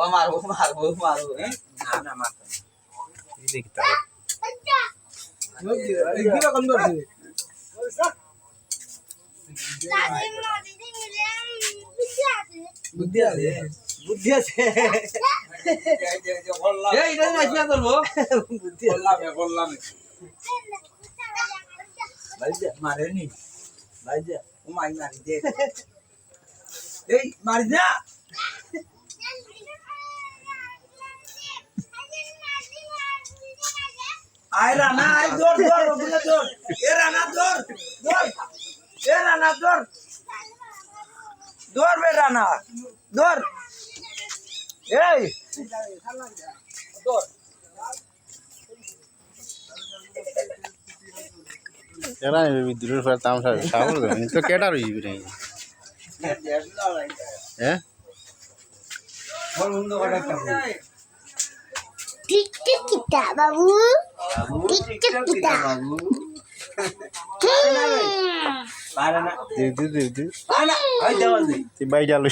ও মারবো মারবো মারবো হ্যাঁ না না মারতো এই দেখি তাহলে কিরকম ধরছে বুদ্ধি আছে বুদ্ধি আছে এই এটা মাইয়া ধরবো বুদ্ধি বললাম ভাইজা মারেনি ভাইজা ও মাই মারি দে এই মারি না আয় রানা আয় দৌড় দৌড় ওগুলো দৌড় এ রানা দৌড় দৌড় এ রানা দৌড় দৌড় বে রানা দৌড় এই দৌড় কেডা বিদ্যুতের ফের তামসা সাবল তো কেডা রইবি নাই হ্যাঁ বল বন্ধ করে একটা টিক টিক কিটা বাবু টিক টিক কিটা বাবু পারে না দি পারে না ওই দেওয়াল দে তুই বাই গেল